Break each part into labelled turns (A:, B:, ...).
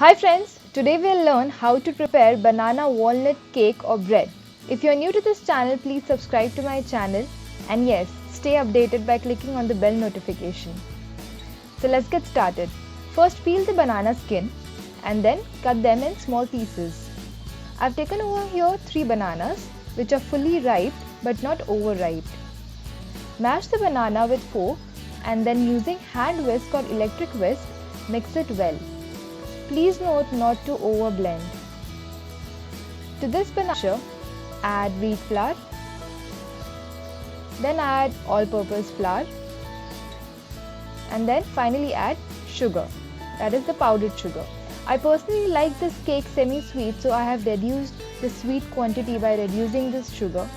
A: Hi friends, today we'll learn how to prepare banana walnut cake or bread. If you're new to this channel, please subscribe to my channel and yes, stay updated by clicking on the bell notification. So let's get started. First peel the banana skin and then cut them in small pieces. I've taken over here 3 bananas which are fully ripe but not overripe. Mash the banana with fork and then using hand whisk or electric whisk, mix it well. Please note not to overblend. To this banana, add wheat flour, then add all-purpose flour, and then finally add sugar, that is the powdered sugar. I personally like this cake semi-sweet, so I have reduced the sweet quantity by reducing this sugar.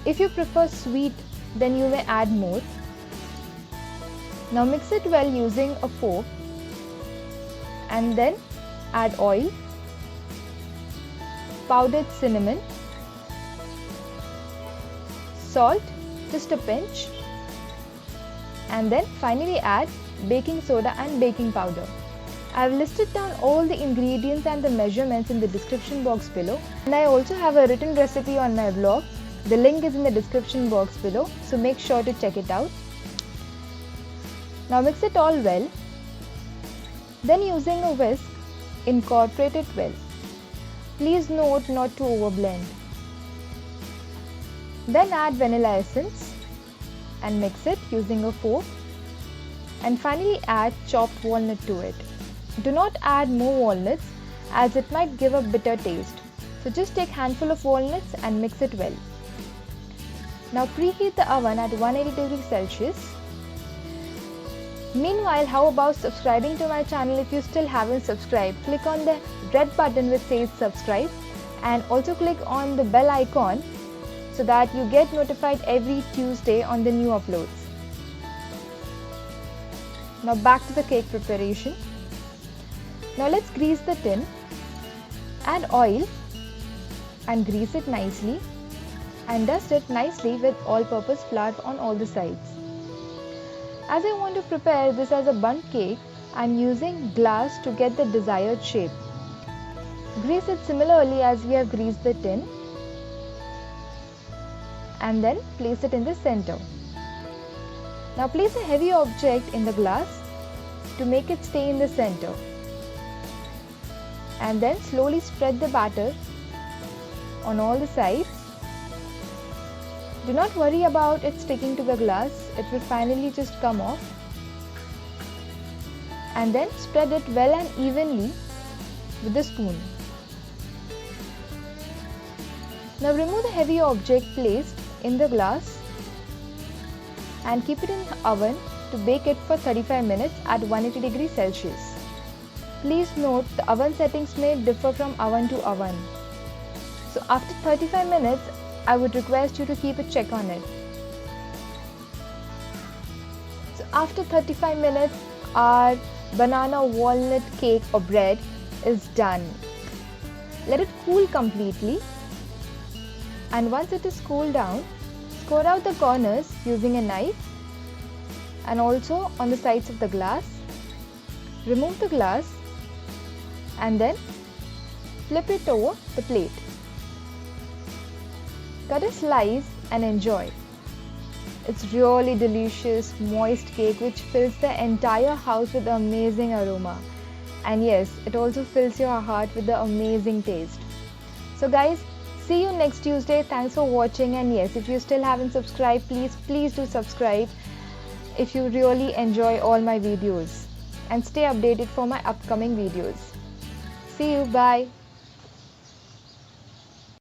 A: If you prefer sweet, then you may add more. Now mix it well using a fork and then add oil, powdered cinnamon, salt, just a pinch, and then finally add baking soda and baking powder. I have listed down all the ingredients and the measurements in the description box below, and I also have a written recipe on my blog. The link is in the description box below, so make sure to check it out. Now mix it all well. Then using a whisk, incorporate it well. Please note not to overblend. Then add vanilla essence and mix it using a fork. And finally add chopped walnut to it. Do not add more walnuts as it might give a bitter taste. So just take a handful of walnuts and mix it well. Now preheat the oven at 180 degrees Celsius. Meanwhile, how about subscribing to my channel? If you still haven't subscribed, click on the red button which says subscribe and also click on the bell icon so that you get notified every Tuesday on the new uploads. Now back to the cake preparation. Now let's grease the tin. Add oil and grease it nicely and dust it nicely with all-purpose flour on all the sides. As I want to prepare this as a bundt cake, I am using glass to get the desired shape. Grease it similarly as we have greased the tin and then place it in the center. Now place a heavy object in the glass to make it stay in the center and then slowly spread the batter on all the sides. Do not worry about it sticking to the glass, it will finally just come off. And then spread it well and evenly with the spoon. Now remove the heavy object placed in the glass and keep it in the oven to bake it for 35 minutes at 180 degrees Celsius. Please note the oven settings may differ from oven to oven. So after 35 minutes, I would request you to keep a check on it. So after 35 minutes, our banana walnut cake or bread is done. Let it cool completely. And once it is cooled down, score out the corners using a knife and also on the sides of the glass. Remove the glass and then flip it over the plate. Cut a slice and enjoy. It's really delicious, moist cake which fills the entire house with amazing aroma. And yes, it also fills your heart with the amazing taste. So guys, see you next Tuesday. Thanks for watching, and yes, if you still haven't subscribed, please do subscribe if you really enjoy all my videos. And stay updated for my upcoming videos. See you, bye.